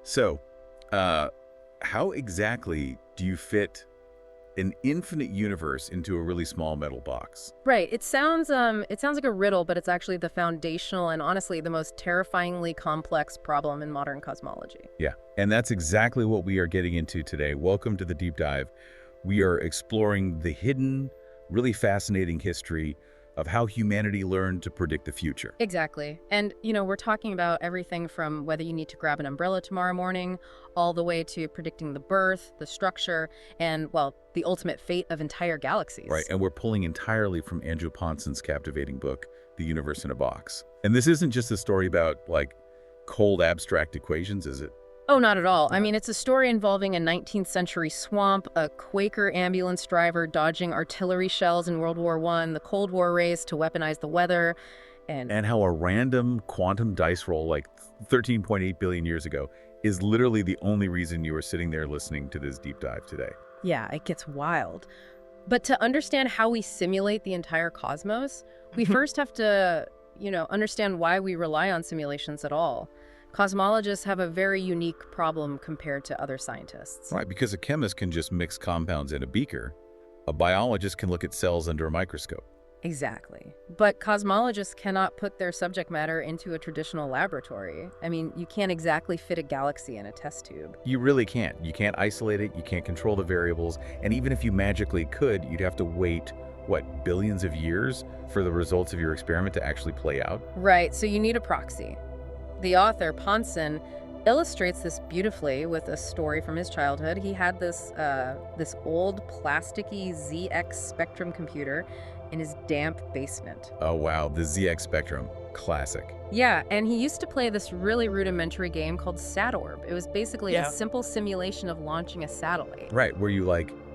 So, how exactly do you fit an infinite universe into a really small metal box? Right. It sounds like a riddle, but it's actually the foundational and honestly the most terrifyingly complex problem in modern cosmology. Yeah, and that's exactly what we are getting into today. Welcome to the deep dive. We are exploring the hidden, really fascinating history of how humanity learned to predict the future. Exactly. And, we're talking about everything from whether you need to grab an umbrella tomorrow morning, all the way to predicting the birth, the structure, and, well, the ultimate fate of entire galaxies. Right, and we're pulling entirely from Andrew Pontzen's captivating book, The Universe in a Box. And this isn't just a story about, cold abstract equations, is it? Oh, not at all. I mean, it's a story involving a 19th century swamp, a Quaker ambulance driver dodging artillery shells in World War I, the Cold War race to weaponize the weather, And how a random quantum dice roll, 13.8 billion years ago, is literally the only reason you are sitting there listening to this deep dive today. yeah, it gets wild. But to understand how we simulate the entire cosmos, we first have to, understand why we rely on simulations at all. Cosmologists have a very unique problem compared to other scientists. Right, because a chemist can just mix compounds in a beaker. A biologist can look at cells under a microscope. Exactly. But cosmologists cannot put their subject matter into a traditional laboratory. I mean, you can't exactly fit a galaxy in a test tube. You really can't. You can't isolate it, you can't control the variables, and even if you magically could, you'd have to wait, billions of years for the results of your experiment to actually play out? Right, so you need a proxy. The author, Pontzen, illustrates this beautifully with a story from his childhood. He had this old plasticky ZX Spectrum computer in his damp basement. Oh wow, the ZX Spectrum. Classic. Yeah, and he used to play this really rudimentary game called SatOrb. It was basically a simple simulation of launching a satellite. Right, where you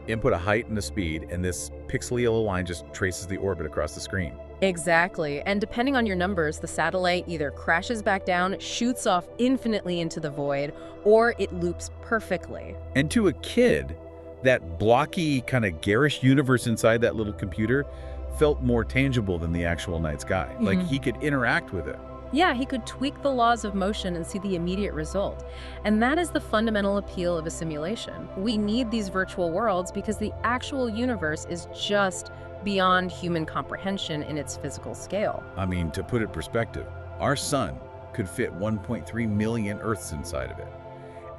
input a height and a speed, and this pixely yellow line just traces the orbit across the screen. Exactly. And depending on your numbers, the satellite either crashes back down, shoots off infinitely into the void, or it loops perfectly. And to a kid, that blocky, kind of garish universe inside that little computer felt more tangible than the actual night sky. He could interact with it. Yeah, he could tweak the laws of motion and see the immediate result. And that is the fundamental appeal of a simulation. We need these virtual worlds because the actual universe is just beyond human comprehension in its physical scale. I mean, to put it in perspective, our sun could fit 1.3 million Earths inside of it.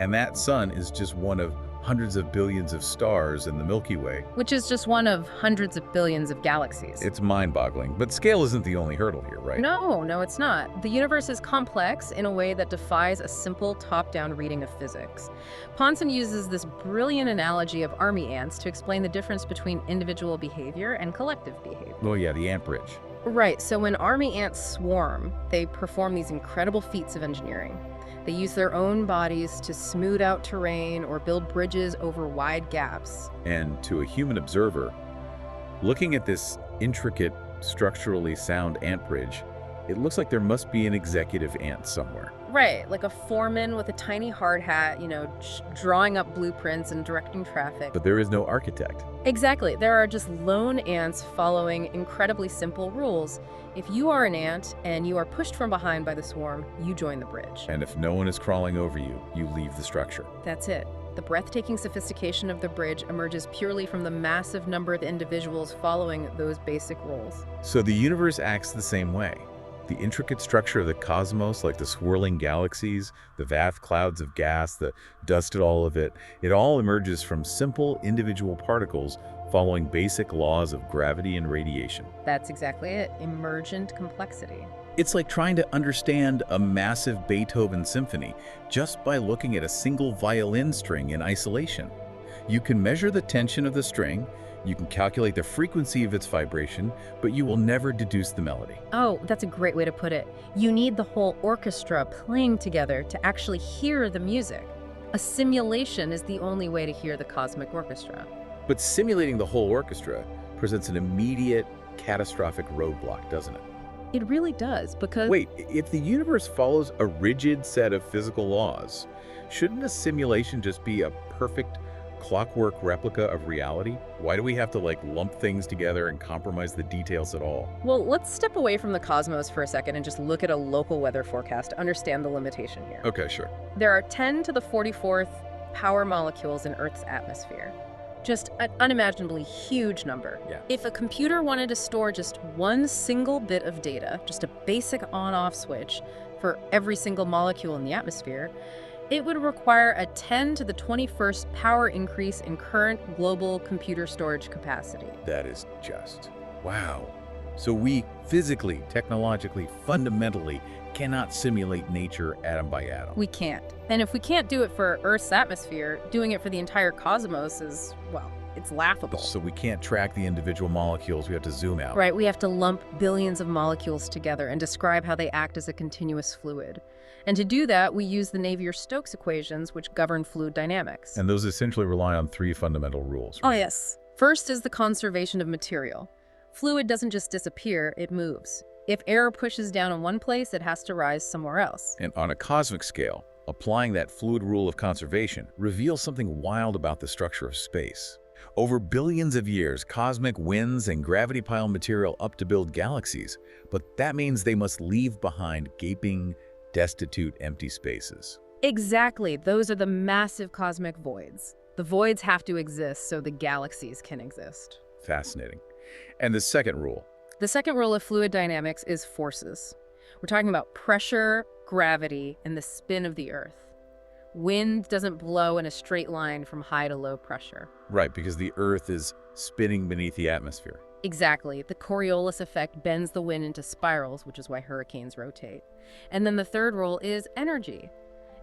And that sun is just one of hundreds of billions of stars in the Milky Way. Which is just one of hundreds of billions of galaxies. It's mind-boggling, but scale isn't the only hurdle here, right? No, it's not. The universe is complex in a way that defies a simple top-down reading of physics. Pontzen uses this brilliant analogy of army ants to explain the difference between individual behavior and collective behavior. Oh yeah, the ant bridge. Right, so when army ants swarm, they perform these incredible feats of engineering. They use their own bodies to smooth out terrain or build bridges over wide gaps. And to a human observer, looking at this intricate, structurally sound ant bridge, it looks like there must be an executive ant somewhere. Right, like a foreman with a tiny hard hat, drawing up blueprints and directing traffic. But there is no architect. Exactly. There are just lone ants following incredibly simple rules. If you are an ant and you are pushed from behind by the swarm, you join the bridge. And if no one is crawling over you, you leave the structure. That's it. The breathtaking sophistication of the bridge emerges purely from the massive number of individuals following those basic rules. So the universe acts the same way. The intricate structure of the cosmos, like the swirling galaxies, the vast clouds of gas, the dust at all of it, it all emerges from simple individual particles following basic laws of gravity and radiation. That's exactly it. Emergent complexity. It's like trying to understand a massive Beethoven symphony just by looking at a single violin string in isolation. You can measure the tension of the string, you can calculate the frequency of its vibration, but you will never deduce the melody. Oh, that's a great way to put it. You need the whole orchestra playing together to actually hear the music. A simulation is the only way to hear the cosmic orchestra. But simulating the whole orchestra presents an immediate, catastrophic roadblock, doesn't it? It really does, because... Wait, if the universe follows a rigid set of physical laws, shouldn't a simulation just be a perfect, clockwork replica of reality? Why do we have to lump things together and compromise the details at all? Well, let's step away from the cosmos for a second and just look at a local weather forecast to understand the limitation here. Okay, sure. There are 10 to the 44th power molecules in Earth's atmosphere. Just an unimaginably huge number. Yeah. If a computer wanted to store just one single bit of data, just a basic on-off switch for every single molecule in the atmosphere, it would require a 10 to the 21st power increase in current global computer storage capacity. That is just, wow. So we physically, technologically, fundamentally cannot simulate nature atom by atom. We can't. And if we can't do it for Earth's atmosphere, doing it for the entire cosmos is, well, it's laughable. So we can't track the individual molecules, we have to zoom out. Right, we have to lump billions of molecules together and describe how they act as a continuous fluid. And to do that, we use the Navier-Stokes equations, which govern fluid dynamics. And those essentially rely on three fundamental rules. Oh, yes. First is the conservation of material. Fluid doesn't just disappear, it moves. If air pushes down in one place, it has to rise somewhere else. And on a cosmic scale, applying that fluid rule of conservation reveals something wild about the structure of space. Over billions of years, cosmic winds and gravity pile material up to build galaxies, but that means they must leave behind gaping, destitute, empty spaces. Exactly. Those are the massive cosmic voids. The voids have to exist so the galaxies can exist. Fascinating. And the second rule? The second rule of fluid dynamics is forces. We're talking about pressure, gravity, and the spin of the Earth. Wind doesn't blow in a straight line from high to low pressure. Right, because the Earth is spinning beneath the atmosphere. Exactly. The Coriolis effect bends the wind into spirals, which is why hurricanes rotate. And then the third rule is energy.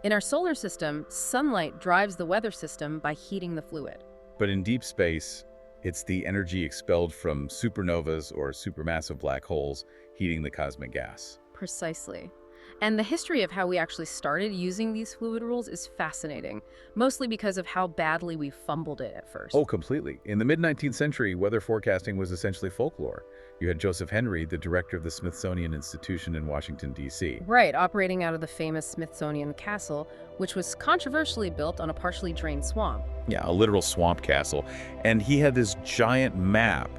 In our solar system, sunlight drives the weather system by heating the fluid. But in deep space, it's the energy expelled from supernovas or supermassive black holes heating the cosmic gas. Precisely. And the history of how we actually started using these fluid rules is fascinating, mostly because of how badly we fumbled it at first. Oh, completely. In the mid-19th century, weather forecasting was essentially folklore. You had Joseph Henry, the director of the Smithsonian Institution in Washington, D.C. Right, operating out of the famous Smithsonian Castle, which was controversially built on a partially drained swamp. Yeah, a literal swamp castle. And he had this giant map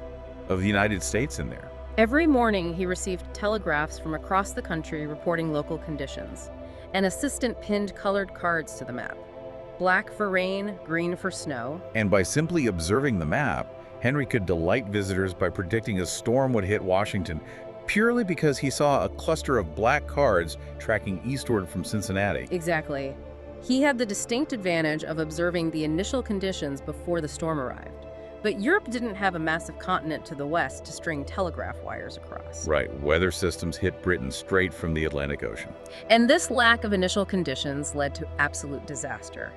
of the United States in there. Every morning, he received telegraphs from across the country reporting local conditions. An assistant pinned colored cards to the map. Black for rain, green for snow. And by simply observing the map, Henry could delight visitors by predicting a storm would hit Washington, purely because he saw a cluster of black cards tracking eastward from Cincinnati. Exactly. He had the distinct advantage of observing the initial conditions before the storm arrived. But Europe didn't have a massive continent to the west to string telegraph wires across. Right, weather systems hit Britain straight from the Atlantic Ocean. And this lack of initial conditions led to absolute disaster.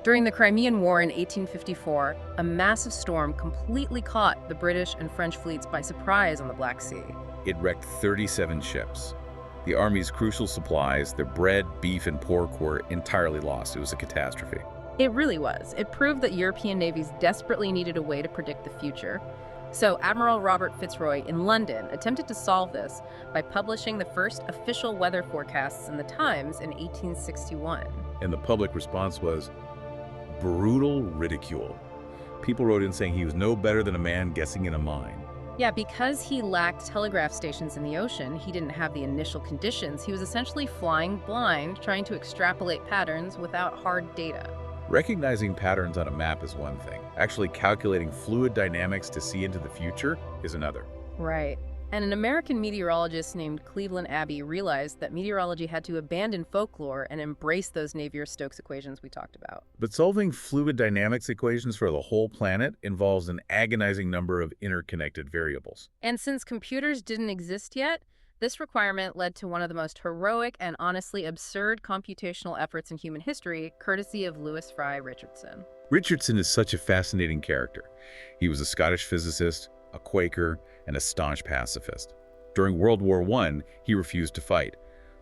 During the Crimean War in 1854, a massive storm completely caught the British and French fleets by surprise on the Black Sea. It wrecked 37 ships. The Army's crucial supplies, their bread, beef, and pork were entirely lost. It was a catastrophe. It really was. It proved that European navies desperately needed a way to predict the future. So Admiral Robert Fitzroy in London attempted to solve this by publishing the first official weather forecasts in the Times in 1861. And the public response was brutal ridicule. People wrote in saying he was no better than a man guessing in a mine. Yeah, because he lacked telegraph stations in the ocean, he didn't have the initial conditions. He was essentially flying blind, trying to extrapolate patterns without hard data. Recognizing patterns on a map is one thing. Actually calculating fluid dynamics to see into the future is another. Right. And an American meteorologist named Cleveland Abbey realized that meteorology had to abandon folklore and embrace those Navier-Stokes equations we talked about. But solving fluid dynamics equations for the whole planet involves an agonizing number of interconnected variables. And since computers didn't exist yet, this requirement led to one of the most heroic and honestly absurd computational efforts in human history, courtesy of Lewis Fry Richardson. Richardson is such a fascinating character. He was a Scottish physicist, a Quaker, and a staunch pacifist. During World War I, he refused to fight,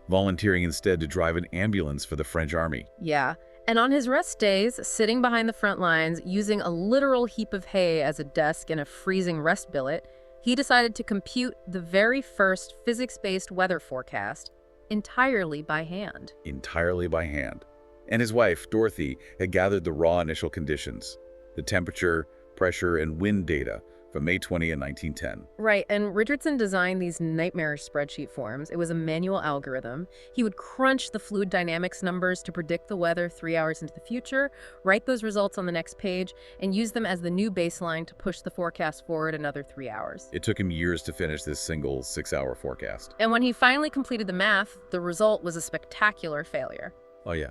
volunteering instead to drive an ambulance for the French army. Yeah, and on his rest days, sitting behind the front lines, using a literal heap of hay as a desk and a freezing rest billet, he decided to compute the very first physics-based weather forecast entirely by hand. Entirely by hand. And his wife, Dorothy, had gathered the raw initial conditions. the temperature, pressure, and wind data from May 20 and 1910. Right, and Richardson designed these nightmarish spreadsheet forms. It was a manual algorithm. He would crunch the fluid dynamics numbers to predict the weather 3 hours into the future, write those results on the next page, and use them as the new baseline to push the forecast forward another 3 hours. It took him years to finish this single 6-hour forecast. And when he finally completed the math, the result was a spectacular failure. Oh yeah.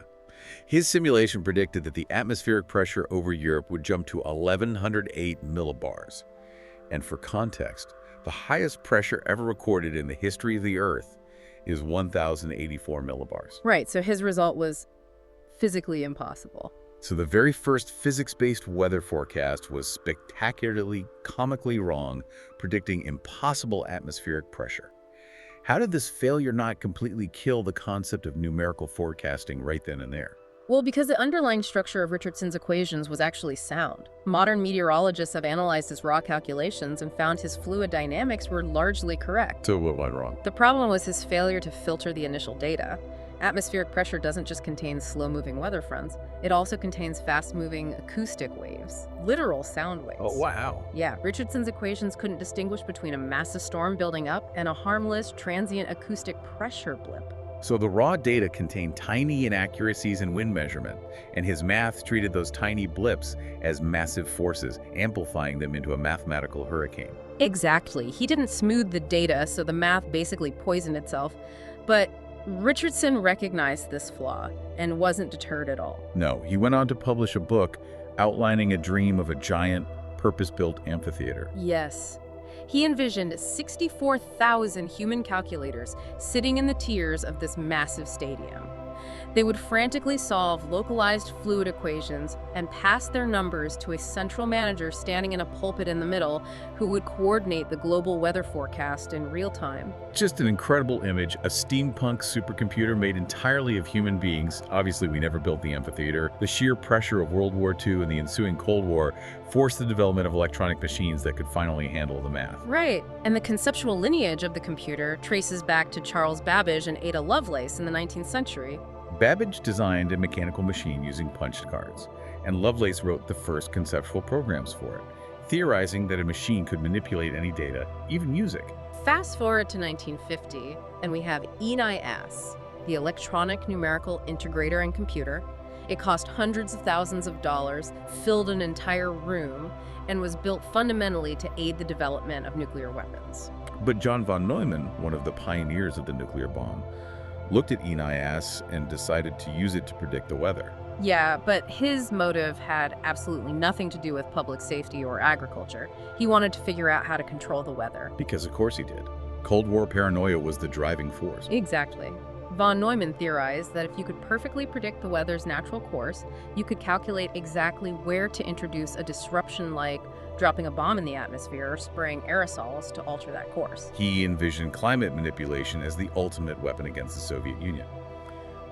His simulation predicted that the atmospheric pressure over Europe would jump to 1,108 millibars. And for context, the highest pressure ever recorded in the history of the Earth is 1,084 millibars. Right, so his result was physically impossible. So the very first physics-based weather forecast was spectacularly, comically wrong, predicting impossible atmospheric pressure. How did this failure not completely kill the concept of numerical forecasting right then and there? Well, because the underlying structure of Richardson's equations was actually sound. Modern meteorologists have analyzed his raw calculations and found his fluid dynamics were largely correct. So what went wrong? The problem was his failure to filter the initial data. Atmospheric pressure doesn't just contain slow-moving weather fronts, it also contains fast-moving acoustic waves, literal sound waves. Oh, wow. Yeah, Richardson's equations couldn't distinguish between a massive storm building up and a harmless, transient acoustic pressure blip. So the raw data contained tiny inaccuracies in wind measurement, and his math treated those tiny blips as massive forces, amplifying them into a mathematical hurricane. Exactly. He didn't smooth the data, so the math basically poisoned itself. But Richardson recognized this flaw and wasn't deterred at all. No, he went on to publish a book outlining a dream of a giant, purpose-built amphitheater. Yes. He envisioned 64,000 human calculators sitting in the tiers of this massive stadium. They would frantically solve localized fluid equations and pass their numbers to a central manager standing in a pulpit in the middle who would coordinate the global weather forecast in real time. Just an incredible image, a steampunk supercomputer made entirely of human beings. Obviously, we never built the amphitheater. The sheer pressure of World War II and the ensuing Cold War forced the development of electronic machines that could finally handle the math. Right, and the conceptual lineage of the computer traces back to Charles Babbage and Ada Lovelace in the 19th century. Babbage designed a mechanical machine using punched cards, and Lovelace wrote the first conceptual programs for it, theorizing that a machine could manipulate any data, even music. Fast forward to 1950, and we have ENIAC, the Electronic Numerical Integrator and Computer. It cost hundreds of thousands of dollars, filled an entire room, and was built fundamentally to aid the development of nuclear weapons. But John von Neumann, one of the pioneers of the nuclear bomb, looked at ENIAC and decided to use it to predict the weather. Yeah, but his motive had absolutely nothing to do with public safety or agriculture. He wanted to figure out how to control the weather. Because of course he did. Cold War paranoia was the driving force. Exactly. Von Neumann theorized that if you could perfectly predict the weather's natural course, you could calculate exactly where to introduce a disruption like dropping a bomb in the atmosphere or spraying aerosols to alter that course. He envisioned climate manipulation as the ultimate weapon against the Soviet Union.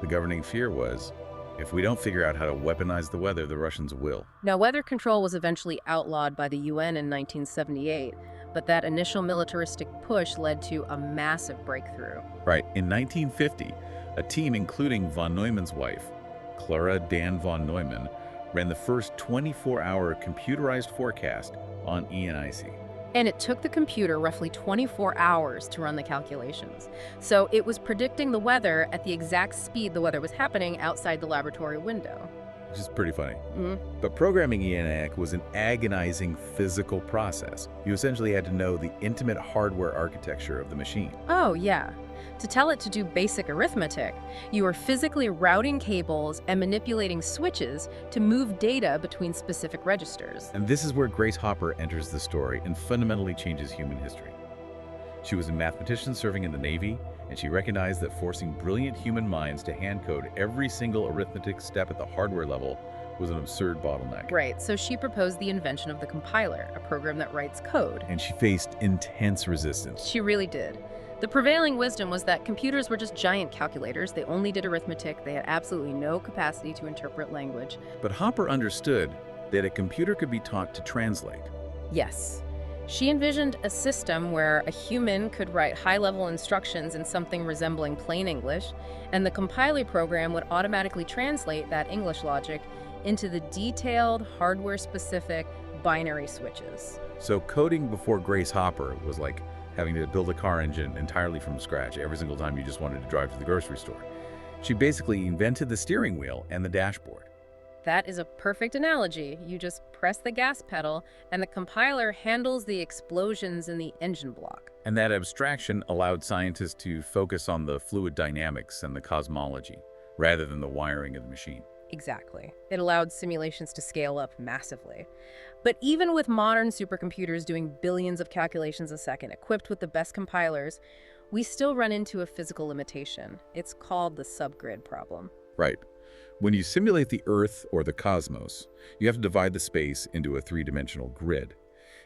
The governing fear was, if we don't figure out how to weaponize the weather, the Russians will. Now, weather control was eventually outlawed by the UN in 1978, but that initial militaristic push led to a massive breakthrough. Right. In 1950, a team including von Neumann's wife, Clara Dan von Neumann, ran the first 24-hour computerized forecast on ENIAC. And it took the computer roughly 24 hours to run the calculations. So it was predicting the weather at the exact speed the weather was happening outside the laboratory window. Which is pretty funny. Mm-hmm. But programming ENIAC was an agonizing physical process. You essentially had to know the intimate hardware architecture of the machine. Oh, yeah. To tell it to do basic arithmetic, you are physically routing cables and manipulating switches to move data between specific registers. And this is where Gracehopper enters the story and fundamentally changes human history. She was a mathematician serving in the Navy, and she recognized that forcing brilliant human minds to hand-code every single arithmetic step at the hardware level was an absurd bottleneck. Right, so she proposed the invention of the compiler, a program that writes code. And she faced intense resistance. She really did. The prevailing wisdom was that computers were just giant calculators. They only did arithmetic. They had absolutely no capacity to interpret language. But Hopper understood that a computer could be taught to translate. Yes. She envisioned a system where a human could write high-level instructions in something resembling plain English, and the compiler program would automatically translate that English logic into the detailed, hardware-specific binary switches. So coding before Gracehopper was like having to build a car engine entirely from scratch every single time you just wanted to drive to the grocery store. She basically invented the steering wheel and the dashboard. That is a perfect analogy. You just press the gas pedal, and the compiler handles the explosions in the engine block. And that abstraction allowed scientists to focus on the fluid dynamics and the cosmology, rather than the wiring of the machine. Exactly. It allowed simulations to scale up massively. But even with modern supercomputers doing billions of calculations a second, equipped with the best compilers, we still run into a physical limitation. It's called the subgrid problem. Right. When you simulate the Earth or the cosmos, you have to divide the space into a three-dimensional grid.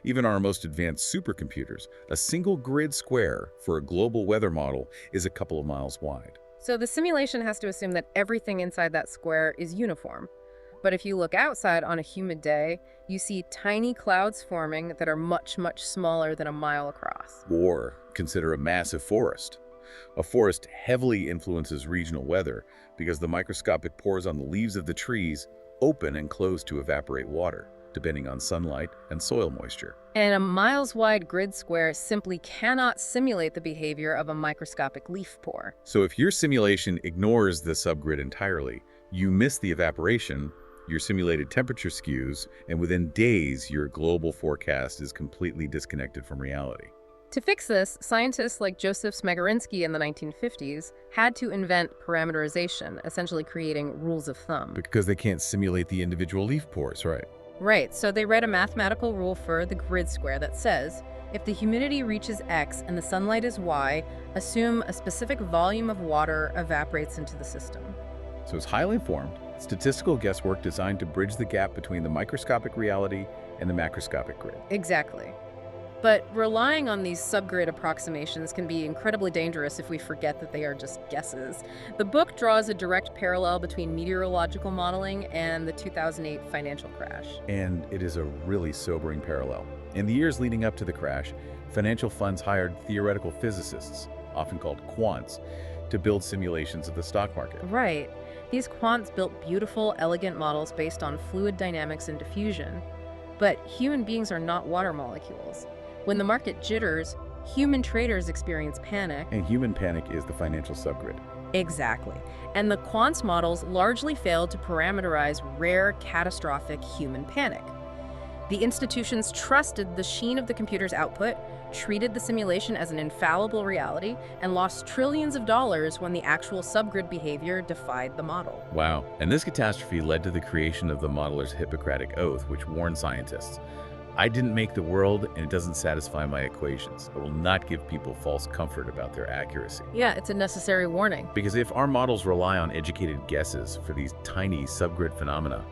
Even our most advanced supercomputers, a single grid square for a global weather model is a couple of miles wide. So the simulation has to assume that everything inside that square is uniform. But if you look outside on a humid day, you see tiny clouds forming that are much, much smaller than a mile across. Or consider a massive forest. A forest heavily influences regional weather because the microscopic pores on the leaves of the trees open and close to evaporate water, depending on sunlight and soil moisture. And a miles-wide grid square simply cannot simulate the behavior of a microscopic leaf pore. So if your simulation ignores the subgrid entirely, you miss the evaporation, your simulated temperature skews, and within days, your global forecast is completely disconnected from reality. To fix this, scientists like Joseph Smagorinsky in the 1950s had to invent parameterization, essentially creating rules of thumb. Because they can't simulate the individual leaf pores, right? Right, so they write a mathematical rule for the grid square that says, if the humidity reaches X and the sunlight is Y, assume a specific volume of water evaporates into the system. So it's highly informed, statistical guesswork designed to bridge the gap between the microscopic reality and the macroscopic grid. Exactly. But relying on these subgrid approximations can be incredibly dangerous if we forget that they are just guesses. The book draws a direct parallel between meteorological modeling and the 2008 financial crash. And it is a really sobering parallel. In the years leading up to the crash, financial funds hired theoretical physicists, often called quants, to build simulations of the stock market. Right. These quants built beautiful, elegant models based on fluid dynamics and diffusion. But human beings are not water molecules. When the market jitters, human traders experience panic. And human panic is the financial subgrid. Exactly. And the quants models largely failed to parameterize rare, catastrophic human panic. The institutions trusted the sheen of the computer's output, treated the simulation as an infallible reality, and lost trillions of dollars when the actual subgrid behavior defied the model. Wow. And this catastrophe led to the creation of the modeler's Hippocratic Oath, which warned scientists, I didn't make the world, and it doesn't satisfy my equations. I will not give people false comfort about their accuracy. Yeah, it's a necessary warning. Because if our models rely on educated guesses for these tiny subgrid phenomena,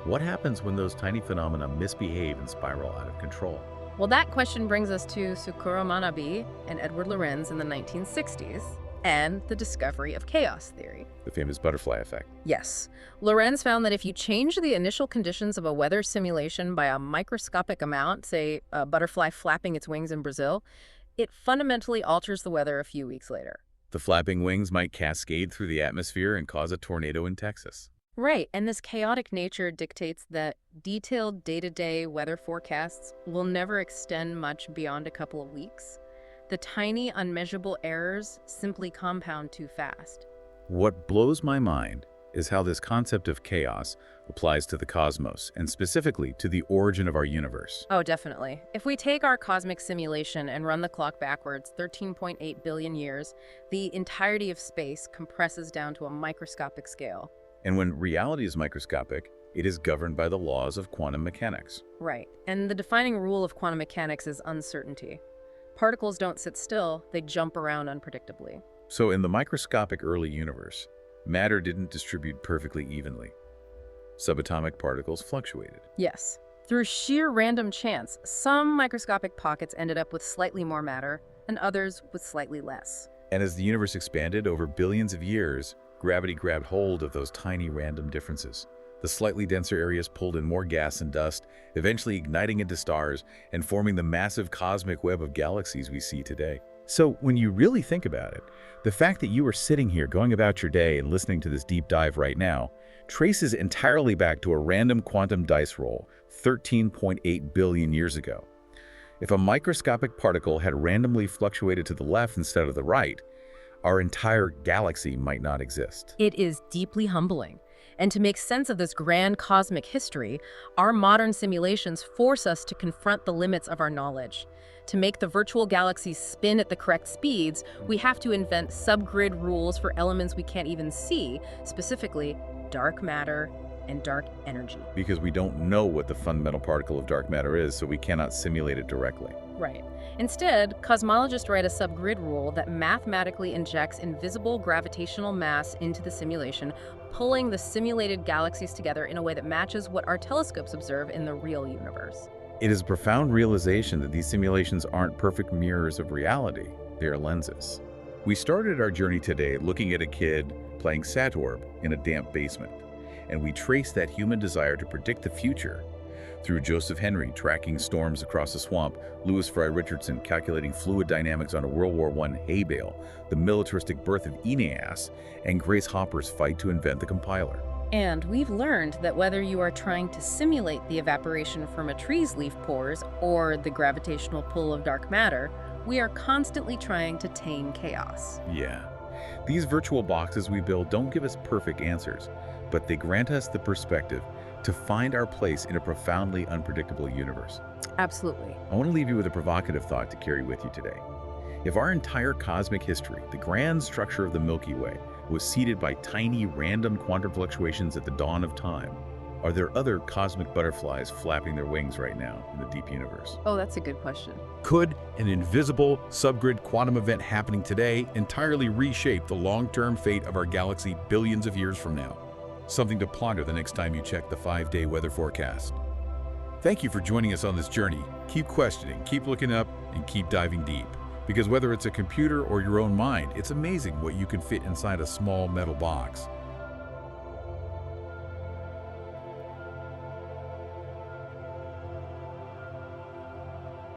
what happens when those tiny phenomena misbehave and spiral out of control? Well, that question brings us to Sukuro Manabe and Edward Lorenz in the 1960s, and the discovery of chaos theory. The famous butterfly effect. Yes. Lorenz found that if you change the initial conditions of a weather simulation by a microscopic amount, say a butterfly flapping its wings in Brazil, it fundamentally alters the weather a few weeks later. The flapping wings might cascade through the atmosphere and cause a tornado in Texas. Right, and this chaotic nature dictates that detailed day-to-day weather forecasts will never extend much beyond a couple of weeks. The tiny, unmeasurable errors simply compound too fast. What blows my mind is how this concept of chaos applies to the cosmos, and specifically to the origin of our universe. Oh, definitely. If we take our cosmic simulation and run the clock backwards 13.8 billion years, the entirety of space compresses down to a microscopic scale. And when reality is microscopic, it is governed by the laws of quantum mechanics. Right. And the defining rule of quantum mechanics is uncertainty. Particles don't sit still, they jump around unpredictably. So in the microscopic early universe, matter didn't distribute perfectly evenly. Subatomic particles fluctuated. Yes. Through sheer random chance, some microscopic pockets ended up with slightly more matter, and others with slightly less. And as the universe expanded over billions of years, gravity grabbed hold of those tiny random differences. The slightly denser areas pulled in more gas and dust, eventually igniting into stars and forming the massive cosmic web of galaxies we see today. So when you really think about it, the fact that you are sitting here going about your day and listening to this deep dive right now traces entirely back to a random quantum dice roll 13.8 billion years ago. If a microscopic particle had randomly fluctuated to the left instead of the right, our entire galaxy might not exist. It is deeply humbling. And to make sense of this grand cosmic history, our modern simulations force us to confront the limits of our knowledge. To make the virtual galaxies spin at the correct speeds, we have to invent subgrid rules for elements we can't even see, specifically dark matter and dark energy. Because we don't know what the fundamental particle of dark matter is, so we cannot simulate it directly. Right. Instead, cosmologists write a subgrid rule that mathematically injects invisible gravitational mass into the simulation, pulling the simulated galaxies together in a way that matches what our telescopes observe in the real universe. It is a profound realization that these simulations aren't perfect mirrors of reality. They are lenses. We started our journey today looking at a kid playing Satorb in a damp basement, and we traced that human desire to predict the future through Joseph Henry tracking storms across a swamp, Lewis Fry Richardson calculating fluid dynamics on a World War I hay bale, the militaristic birth of Aeneas, and Gracehopper's fight to invent the compiler. And we've learned that whether you are trying to simulate the evaporation from a tree's leaf pores or the gravitational pull of dark matter, we are constantly trying to tame chaos. Yeah. These virtual boxes we build don't give us perfect answers, but they grant us the perspective to find our place in a profoundly unpredictable universe. Absolutely. I want to leave you with a provocative thought to carry with you today. If our entire cosmic history, the grand structure of the Milky Way, was seeded by tiny random quantum fluctuations at the dawn of time, are there other cosmic butterflies flapping their wings right now in the deep universe? Oh, that's a good question. Could an invisible subgrid quantum event happening today entirely reshape the long-term fate of our galaxy billions of years from now? Something to ponder the next time you check the 5-day weather forecast. Thank you for joining us on this journey. Keep questioning, keep looking up, and keep diving deep. Because whether it's a computer or your own mind, it's amazing what you can fit inside a small metal box.